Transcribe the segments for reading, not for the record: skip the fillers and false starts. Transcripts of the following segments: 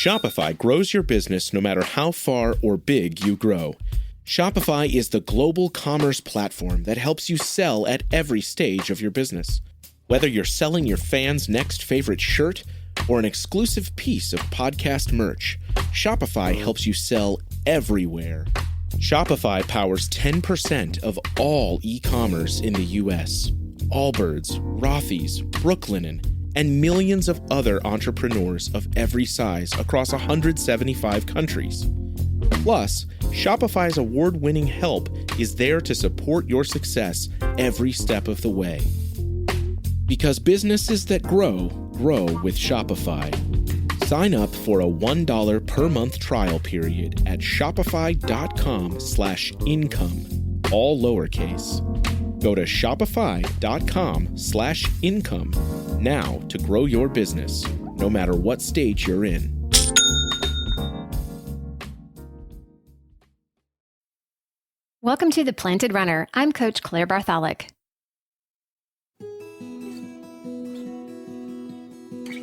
Shopify grows your business no matter how far or big you grow. Shopify is the global commerce platform that helps you sell at every stage of your business. Whether you're selling your fans' next favorite shirt or an exclusive piece of podcast merch, Shopify helps you sell everywhere. Shopify powers 10% of all e-commerce in the U.S. Allbirds, Rothy's, Brooklinen, and millions of other entrepreneurs of every size across 175 countries. Plus, Shopify's award-winning help is there to support your success every step of the way. Because businesses that grow, grow with Shopify. Sign up for a $1 per month trial period at shopify.com/income, all lowercase. Go to shopify.com/income now to grow your business, no matter what stage you're in. Welcome to The Planted Runner. I'm Coach Claire Bartholic.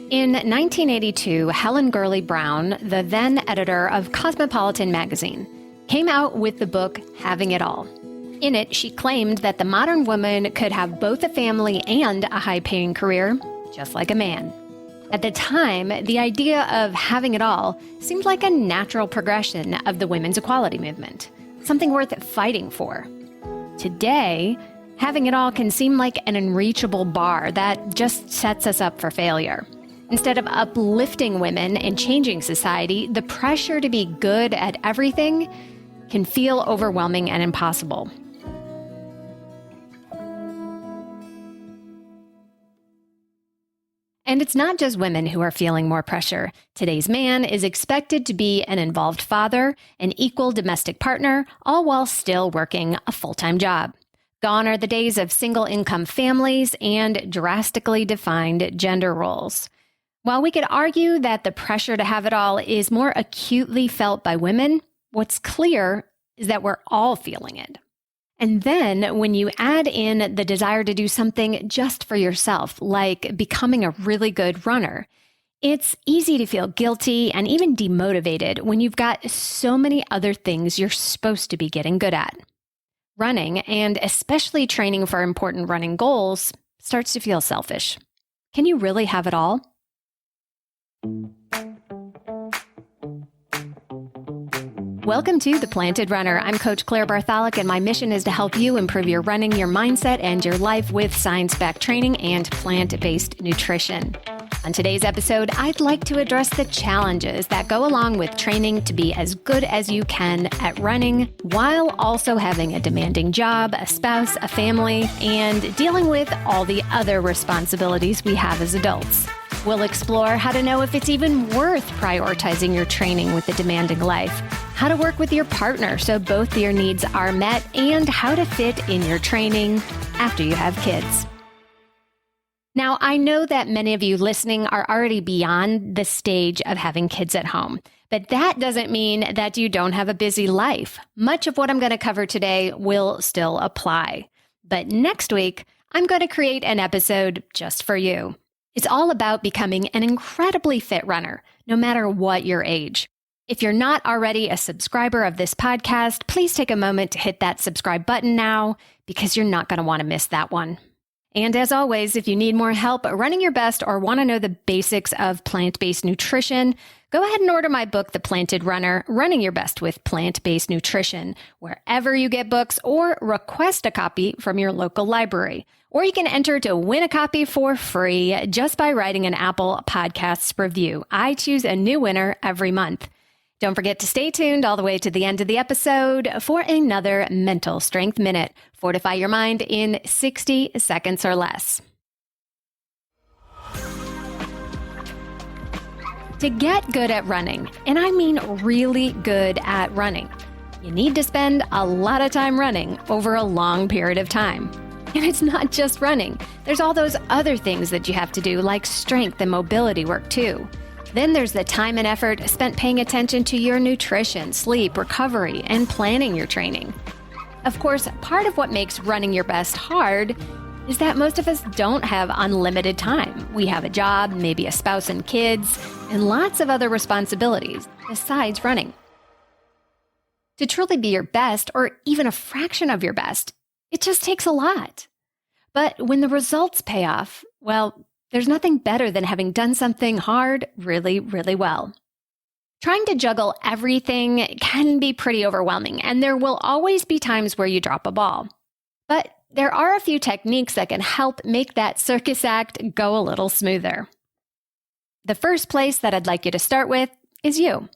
In 1982, Helen Gurley Brown, the then editor of Cosmopolitan magazine, came out with the book Having It All. In it, she claimed that the modern woman could have both a family and a high-paying career, just like a man. At the time, the idea of having it all seemed like a natural progression of the women's equality movement, something worth fighting for. Today, having it all can seem like an unreachable bar that just sets us up for failure. Instead of uplifting women and changing society, the pressure to be good at everything can feel overwhelming and impossible. And it's not just women who are feeling more pressure. Today's man is expected to be an involved father, an equal domestic partner, all while still working a full-time job. Gone are the days of single-income families and drastically defined gender roles. While we could argue that the pressure to have it all is more acutely felt by women, what's clear is that we're all feeling it. And then when you add in the desire to do something just for yourself, like becoming a really good runner, it's easy to feel guilty and even demotivated when you've got so many other things you're supposed to be getting good at. Running, and especially training for important running goals, starts to feel selfish. Can you really have it all? Welcome to The Planted Runner. I'm Coach Claire Bartholic, and my mission is to help you improve your running, your mindset, and your life with science-backed training and plant-based nutrition. On today's episode, I'd like to address the challenges that go along with training to be as good as you can at running, while also having a demanding job, a spouse, a family, and dealing with all the other responsibilities we have as adults. We'll explore how to know if it's even worth prioritizing your training with a demanding life, how to work with your partner so both your needs are met, and how to fit in your training after you have kids. Now, I know that many of you listening are already beyond the stage of having kids at home, but that doesn't mean that you don't have a busy life. Much of what I'm going to cover today will still apply. But next week, I'm going to create an episode just for you. It's all about becoming an incredibly fit runner, no matter what your age. If you're not already a subscriber of this podcast, please take a moment to hit that subscribe button now, because you're not going to want to miss that one. And as always, if you need more help running your best or want to know the basics of plant-based nutrition, go ahead and order my book, The Planted Runner, Running Your Best with Plant-Based Nutrition, wherever you get books, or request a copy from your local library. Or you can enter to win a copy for free just by writing an Apple Podcasts review. I choose a new winner every month. Don't forget to stay tuned all the way to the end of the episode for another Mental Strength Minute. Fortify your mind in 60 seconds or less. To get good at running, and I mean really good at running, you need to spend a lot of time running over a long period of time. And it's not just running. There's all those other things that you have to do, like strength and mobility work too. Then there's the time and effort spent paying attention to your nutrition, sleep, recovery, and planning your training. Of course, part of what makes running your best hard is that most of us don't have unlimited time. We have a job, maybe a spouse and kids, and lots of other responsibilities besides running. To truly be your best, or even a fraction of your best, it just takes a lot. But when the results pay off, well, there's nothing better than having done something hard really, really well. Trying to juggle everything can be pretty overwhelming, and there will always be times where you drop a ball. But there are a few techniques that can help make that circus act go a little smoother. The first place that I'd like you to start with is you.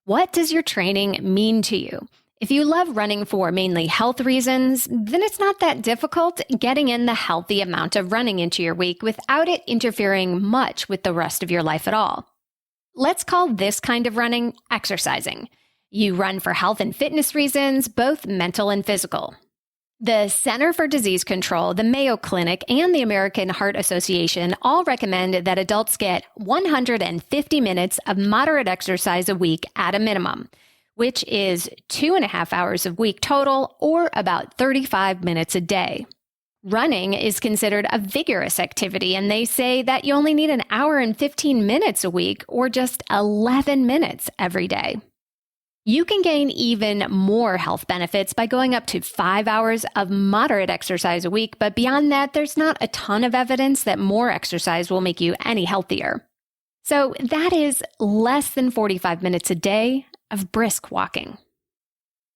What does your training mean to you? If you love running for mainly health reasons, then it's not that difficult getting in the healthy amount of running into your week without it interfering much with the rest of your life at all. Let's call this kind of running exercising. You run for health and fitness reasons, both mental and physical. The Center for Disease Control, the Mayo Clinic, and the American Heart Association all recommend that adults get 150 minutes of moderate exercise a week at a minimum, which is 2.5 hours a week total, or about 35 minutes a day. Running is considered a vigorous activity, and they say that you only need 1 hour and 15 minutes a week, or just 11 minutes every day. You can gain even more health benefits by going up to 5 hours of moderate exercise a week, but beyond that, there's not a ton of evidence that more exercise will make you any healthier. So that is less than 45 minutes a day of brisk walking.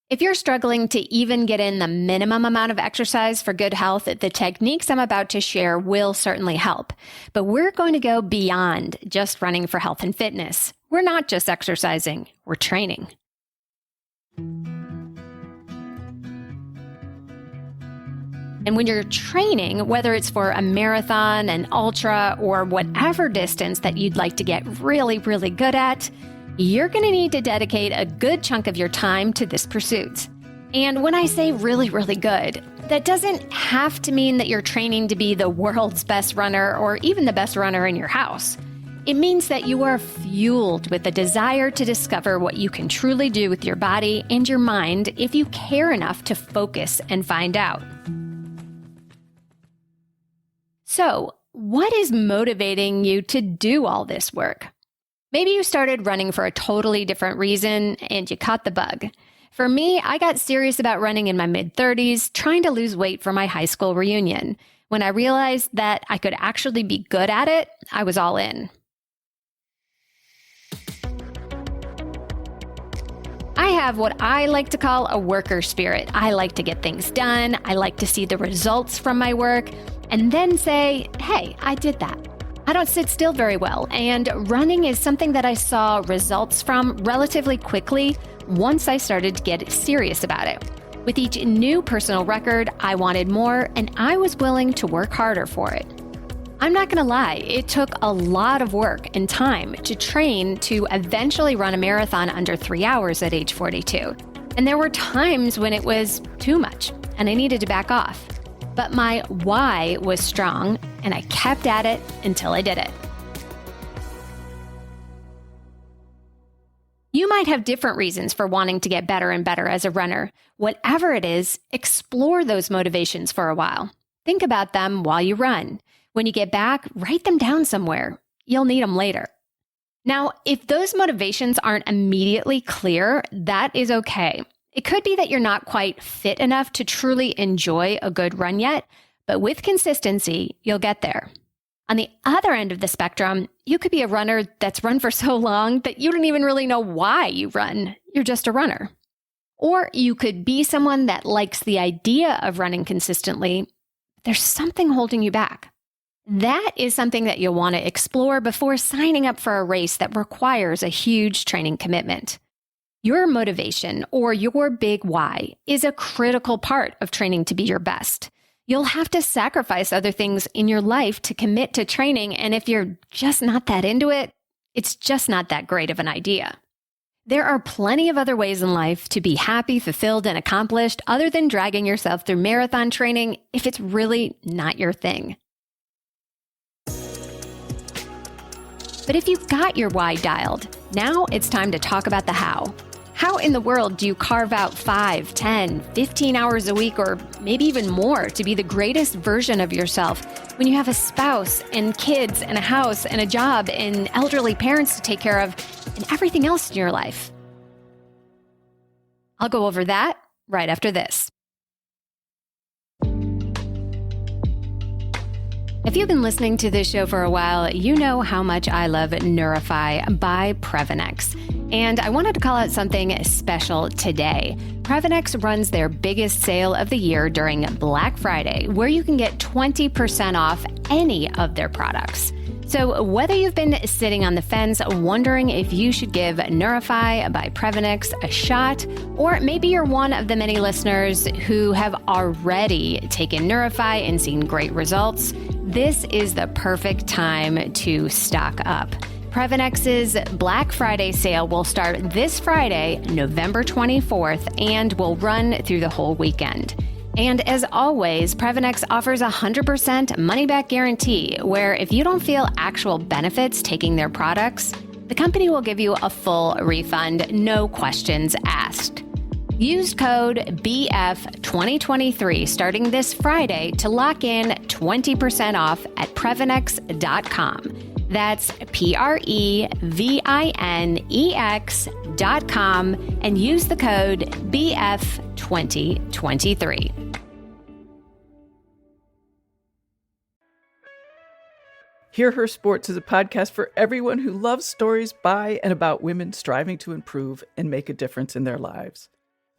If you're struggling to even get in the minimum amount of exercise for good health, the techniques I'm about to share will certainly help. But we're going to go beyond just running for health and fitness. We're not just exercising, we're training. And when you're training, whether it's for a marathon, an ultra, or whatever distance that you'd like to get really, really good at, you're going to need to dedicate a good chunk of your time to this pursuit. And when I say really, really good, that doesn't have to mean that you're training to be the world's best runner or even the best runner in your house. It means that you are fueled with a desire to discover what you can truly do with your body and your mind if you care enough to focus and find out. So, what is motivating you to do all this work? Maybe you started running for a totally different reason and you caught the bug. For me, I got serious about running in my mid-30s, trying to lose weight for my high school reunion. When I realized that I could actually be good at it, I was all in. I have what I like to call a worker spirit. I like to get things done. I like to see the results from my work and then say, hey, I did that. I don't sit still very well, and running is something that I saw results from relatively quickly once I started to get serious about it. With each new personal record, I wanted more, and I was willing to work harder for it. I'm not going to lie, it took a lot of work and time to train to eventually run a marathon under 3 hours at age 42. And there were times when it was too much, and I needed to back off. But my why was strong, and I kept at it until I did it. You might have different reasons for wanting to get better and better as a runner. Whatever it is, explore those motivations for a while. Think about them while you run. When you get back, write them down somewhere. You'll need them later. Now, if those motivations aren't immediately clear, that is okay. It could be that you're not quite fit enough to truly enjoy a good run yet, but with consistency, you'll get there. On the other end of the spectrum, you could be a runner that's run for so long that you don't even really know why you run. You're just a runner. Or you could be someone that likes the idea of running consistently. There's something holding you back. That is something that you'll want to explore before signing up for a race that requires a huge training commitment. Your motivation, or your big why, is a critical part of training to be your best. You'll have to sacrifice other things in your life to commit to training, and if you're just not that into it, it's just not that great of an idea. There are plenty of other ways in life to be happy, fulfilled, and accomplished other than dragging yourself through marathon training if it's really not your thing. But if you've got your why dialed, now it's time to talk about the how. How in the world do you carve out 5, 10, 15 hours a week, or maybe even more, to be the greatest version of yourself when you have a spouse and kids and a house and a job and elderly parents to take care of and everything else in your life? I'll go over that right after this. If you've been listening to this show for a while, you know how much I love Neurify by Previnex. And I wanted to call out something special today. Previnex runs their biggest sale of the year during Black Friday, where you can get 20% off any of their products. So whether you've been sitting on the fence wondering if you should give Neurify by Previnex a shot, or maybe you're one of the many listeners who have already taken Neurify and seen great results, this is the perfect time to stock up. Previnex's Black Friday sale will start this Friday, November 24th, and will run through the whole weekend. And as always, Previnex offers a 100% money-back guarantee, where if you don't feel actual benefits taking their products, the company will give you a full refund, no questions asked. Use code BF2023 starting this Friday to lock in 20% off at Previnex.com. That's Previnex.com and use the code BF2023. Hear Her Sports is a podcast for everyone who loves stories by and about women striving to improve and make a difference in their lives.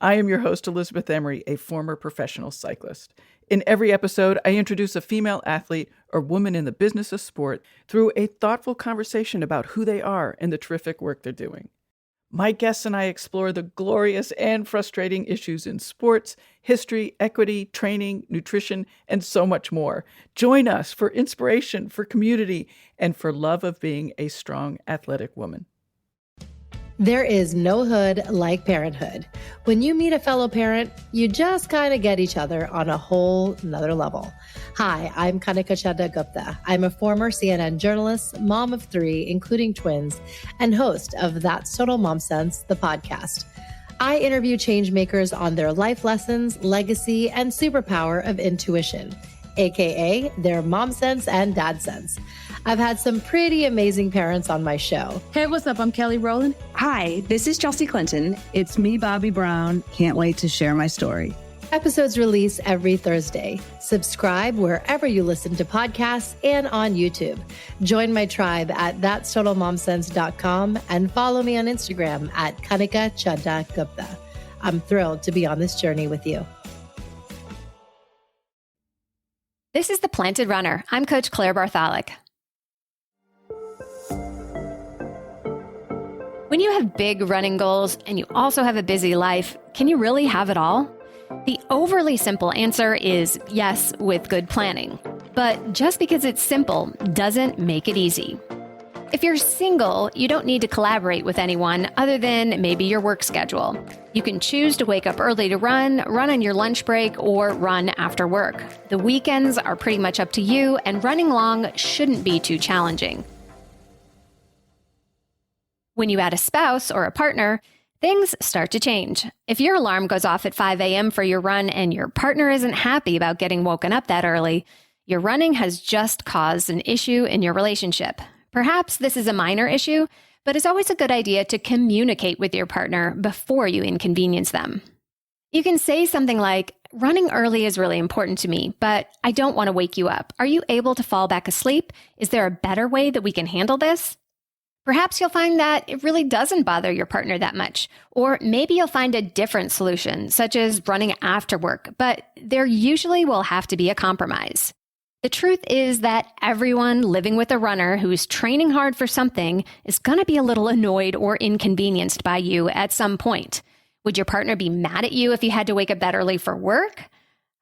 I am your host, Elizabeth Emery, a former professional cyclist. In every episode, I introduce a female athlete or woman in the business of sport through a thoughtful conversation about who they are and the terrific work they're doing. My guests and I explore the glorious and frustrating issues in sports, history, equity, training, nutrition, and so much more. Join us for inspiration, for community, and for love of being a strong, athletic woman. There is no hood like parenthood. When you meet a fellow parent, you just kind of get each other on a whole nother level. Hi, I'm Kanika Chadda Gupta. I'm a former CNN journalist, mom of 3, including twins, and host of That's Total Mom Sense, the podcast. I interview change makers on their life lessons, legacy, and superpower of intuition, aka their mom sense and dad sense. I've had some pretty amazing parents on my show. Hey, what's up? I'm Kelly Rowland. Hi, this is Chelsea Clinton. It's me, Bobby Brown. Can't wait to share my story. Episodes release every Thursday. Subscribe wherever you listen to podcasts and on YouTube. Join my tribe at thatstotalmomsense.com and follow me on Instagram at Kanika Chadda Gupta. I'm thrilled to be on this journey with you. This is The Planted Runner. I'm Coach Claire Bartholic. When you have big running goals and you also have a busy life, can you really have it all? The overly simple answer is yes, with good planning. But just because it's simple doesn't make it easy. If you're single, you don't need to collaborate with anyone other than maybe your work schedule. You can choose to wake up early to run on your lunch break, or run after work. The weekends are pretty much up to you, and running long shouldn't be too challenging. When you add a spouse or a partner, things start to change. If your alarm goes off at 5 a.m. for your run and your partner isn't happy about getting woken up that early, your running has just caused an issue in your relationship. Perhaps this is a minor issue, but it's always a good idea to communicate with your partner before you inconvenience them. You can say something like, "Running early is really important to me, but I don't want to wake you up. Are you able to fall back asleep? Is there a better way that we can handle this?" Perhaps you'll find that it really doesn't bother your partner that much, or maybe you'll find a different solution, such as running after work, but there usually will have to be a compromise. The truth is that everyone living with a runner who's training hard for something is going to be a little annoyed or inconvenienced by you at some point. Would your partner be mad at you if you had to wake up that early for work?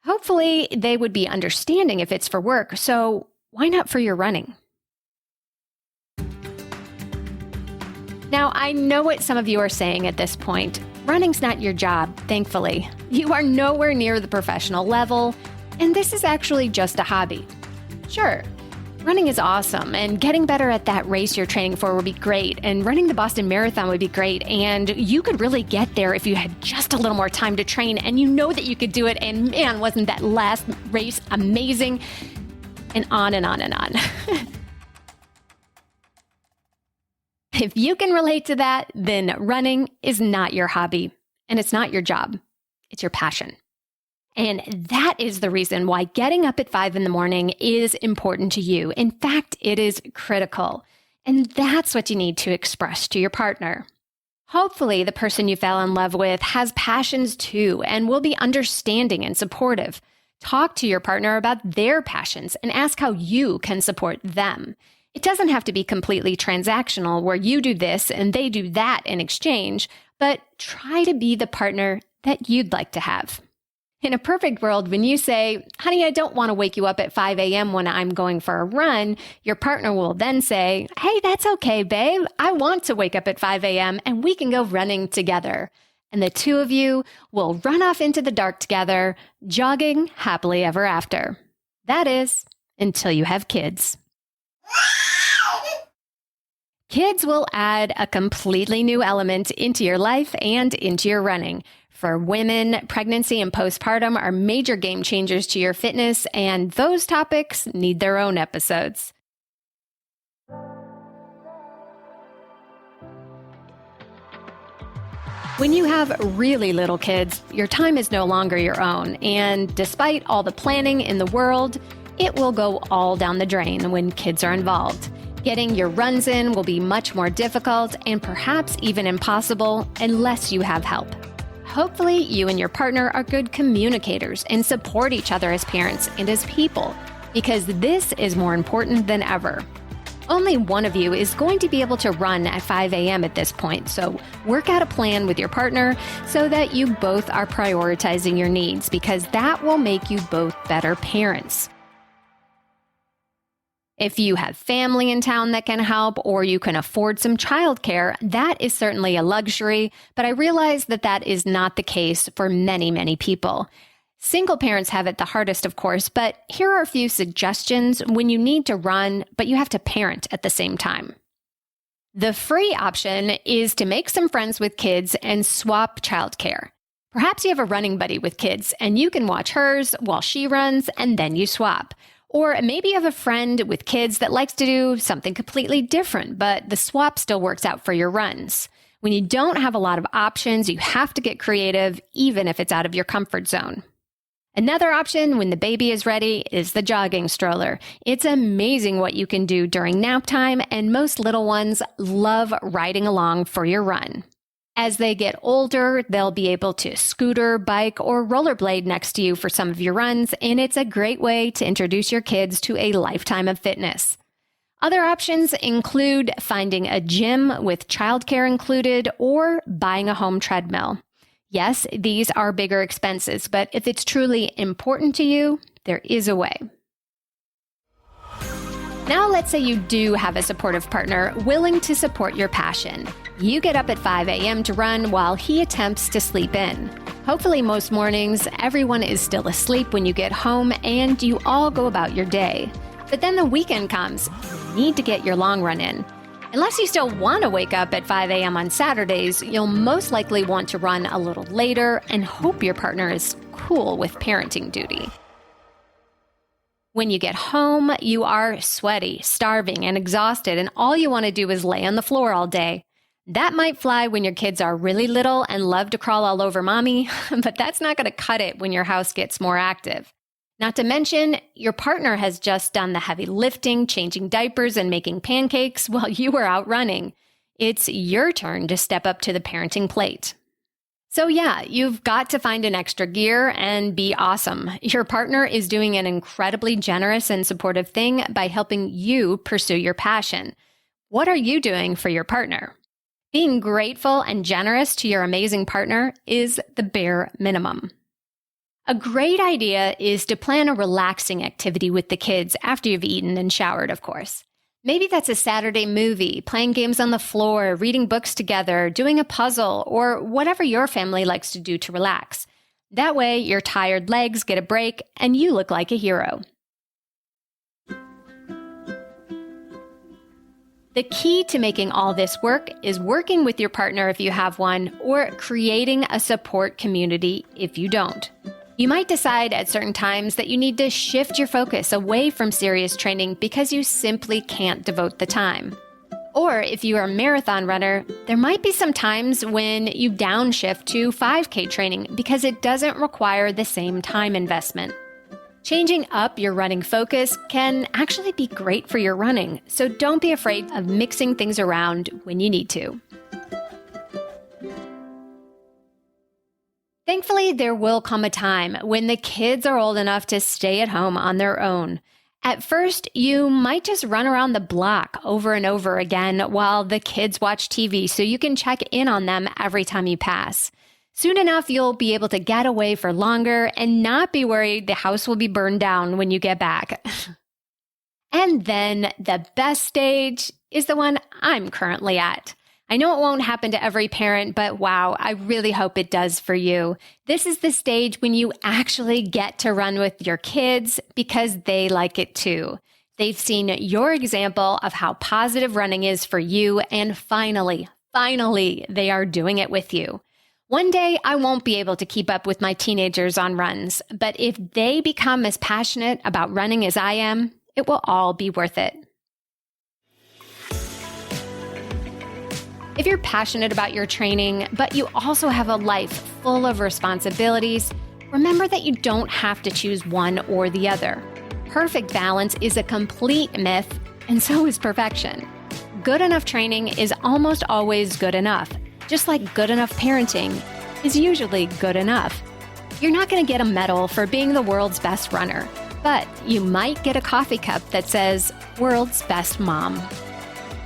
Hopefully, they would be understanding if it's for work, so why not for your running? Now, I know what some of you are saying at this point. Running's not your job, thankfully. You are nowhere near the professional level, and this is actually just a hobby. Sure, Running is awesome, and getting better at that race you're training for would be great, and running the Boston Marathon would be great, and you could really get there if you had just a little more time to train, and you know that you could do it, and man, wasn't that last race amazing, and on and on and on. If you can relate to that, then running is not your hobby, and it's not your job. It's your passion. And that is the reason why getting up at 5 in the morning is important to you. In fact, it is critical. And that's what you need to express to your partner. Hopefully, the person you fell in love with has passions too and will be understanding and supportive. Talk to your partner about their passions and ask how you can support them. It doesn't have to be completely transactional where you do this and they do that in exchange, but try to be the partner that you'd like to have. In a perfect world, when you say, honey, I don't want to wake you up at 5 a.m. when I'm going for a run, your partner will then say, hey, that's okay, babe. I want to wake up at 5 a.m. and we can go running together. And the two of you will run off into the dark together, jogging happily ever after. That is, until you have kids. Kids will add a completely new element into your life and into your running. For women, pregnancy and postpartum are major game changers to your fitness, and those topics need their own episodes. When you have really little kids, your time is no longer your own, and despite all the planning in the world, it will go all down the drain when kids are involved. Getting your runs in will be much more difficult and perhaps even impossible unless you have help. Hopefully, you and your partner are good communicators and support each other as parents and as people, because this is more important than ever. Only one of you is going to be able to run at 5 a.m. at this point, so work out a plan with your partner so that you both are prioritizing your needs, because that will make you both better parents. If you have family in town that can help, or you can afford some childcare, that is certainly a luxury, but I realize that that is not the case for many, many people. Single parents have it the hardest, of course, but here are a few suggestions when you need to run, but you have to parent at the same time. The free option is to make some friends with kids and swap childcare. Perhaps you have a running buddy with kids, and you can watch hers while she runs, and then you swap. Or maybe you have a friend with kids that likes to do something completely different, but the swap still works out for your runs. When you don't have a lot of options, you have to get creative, even if it's out of your comfort zone. Another option when the baby is ready is the jogging stroller. It's amazing what you can do during nap time, and most little ones love riding along for your run. As they get older, they'll be able to scooter, bike, or rollerblade next to you for some of your runs, and it's a great way to introduce your kids to a lifetime of fitness. Other options include finding a gym with childcare included or buying a home treadmill. Yes, these are bigger expenses, but if it's truly important to you, there is a way. Now let's say you do have a supportive partner willing to support your passion. You get up at 5 a.m. to run while he attempts to sleep in. Hopefully most mornings, everyone is still asleep when you get home and you all go about your day. But then the weekend comes. You need to get your long run in. Unless you still want to wake up at 5 a.m. on Saturdays, you'll most likely want to run a little later and hope your partner is cool with parenting duty. When you get home, you are sweaty, starving, and exhausted, and all you want to do is lay on the floor all day. That might fly when your kids are really little and love to crawl all over mommy, but that's not going to cut it when your house gets more active. Not to mention, your partner has just done the heavy lifting, changing diapers, and making pancakes while you were out running. It's your turn to step up to the parenting plate. So yeah, you've got to find an extra gear and be awesome. Your partner is doing an incredibly generous and supportive thing by helping you pursue your passion. What are you doing for your partner? Being grateful and generous to your amazing partner is the bare minimum. A great idea is to plan a relaxing activity with the kids after you've eaten and showered, of course. Maybe that's a Saturday movie, playing games on the floor, reading books together, doing a puzzle, or whatever your family likes to do to relax. That way, your tired legs get a break and you look like a hero. The key to making all this work is working with your partner if you have one, or creating a support community if you don't. You might decide at certain times that you need to shift your focus away from serious training because you simply can't devote the time. Or if you are a marathon runner, there might be some times when you downshift to 5K training because it doesn't require the same time investment. Changing up your running focus can actually be great for your running, so don't be afraid of mixing things around when you need to. Thankfully, there will come a time when the kids are old enough to stay at home on their own. At first, you might just run around the block over and over again while the kids watch TV so you can check in on them every time you pass. Soon enough, you'll be able to get away for longer and not be worried the house will be burned down when you get back. And then the best stage is the one I'm currently at. I know it won't happen to every parent, but wow, I really hope it does for you. This is the stage when you actually get to run with your kids because they like it too. They've seen your example of how positive running is for you, and finally, they are doing it with you. One day, I won't be able to keep up with my teenagers on runs, but if they become as passionate about running as I am, it will all be worth it. If you're passionate about your training, but you also have a life full of responsibilities, remember that you don't have to choose one or the other. Perfect balance is a complete myth, and so is perfection. Good enough training is almost always good enough, just like good enough parenting is usually good enough. You're not going to get a medal for being the world's best runner, but you might get a coffee cup that says, "World's Best Mom."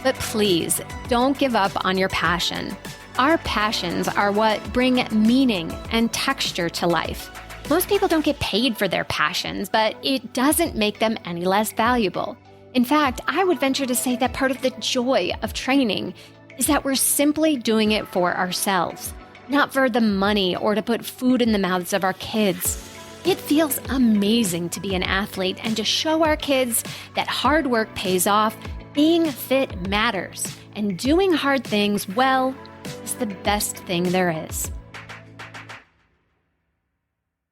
But please, don't give up on your passion. Our passions are what bring meaning and texture to life. Most people don't get paid for their passions, but it doesn't make them any less valuable. In fact, I would venture to say that part of the joy of training is that we're simply doing it for ourselves, not for the money or to put food in the mouths of our kids. It feels amazing to be an athlete and to show our kids that hard work pays off. Being fit matters, and doing hard things well is the best thing there is.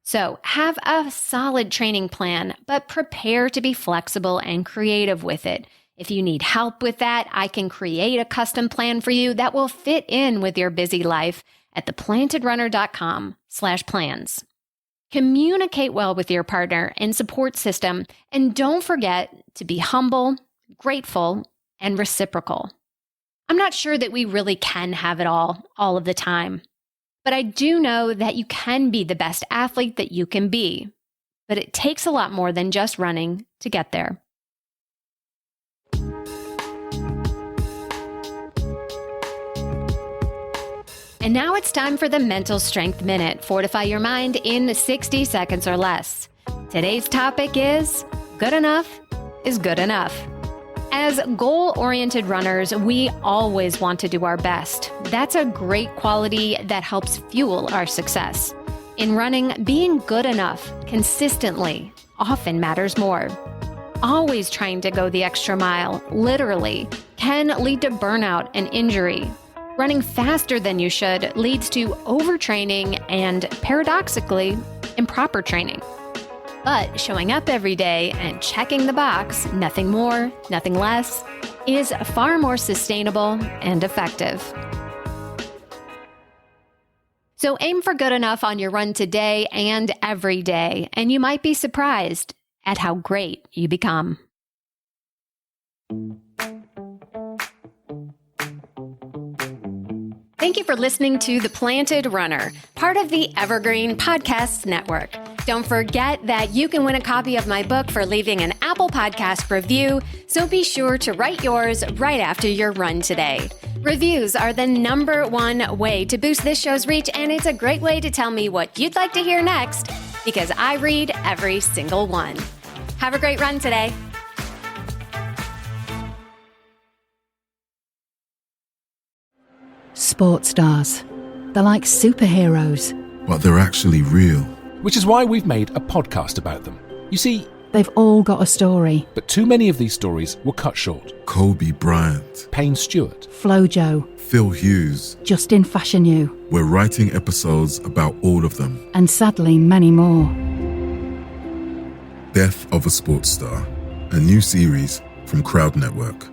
So have a solid training plan, but prepare to be flexible and creative with it. If you need help with that, I can create a custom plan for you that will fit in with your busy life at theplantedrunner.com/plans. Communicate well with your partner and support system, and don't forget to be humble, grateful, and reciprocal. I'm not sure that we really can have it all of the time, but I do know that you can be the best athlete that you can be, but it takes a lot more than just running to get there. And now it's time for the Mental Strength Minute. Fortify your mind in 60 seconds or less. Today's topic is good enough is good enough. As goal-oriented runners, we always want to do our best. That's a great quality that helps fuel our success. In running, being good enough consistently often matters more. Always trying to go the extra mile, literally, can lead to burnout and injury. Running faster than you should leads to overtraining and, paradoxically, improper training. But showing up every day and checking the box, nothing more, nothing less, is far more sustainable and effective. So aim for good enough on your run today and every day, and you might be surprised at how great you become. Thank you for listening to The Planted Runner, part of the Evergreen Podcasts Network. Don't forget that you can win a copy of my book for leaving an Apple Podcast review, so be sure to write yours right after your run today. Reviews are the #1 way to boost this show's reach, and it's a great way to tell me what you'd like to hear next, because I read every single one. Have a great run today. Sports stars. They're like superheroes. But they're actually real. Which is why we've made a podcast about them. You see, They've all got a story. But too many of these stories were cut short. Kobe Bryant, Payne Stewart, Flojo, Phil Hughes. Justin Fashanu. We're writing episodes about all of them. And sadly, many more. Death of a Sports Star, a new series from Crowd Network.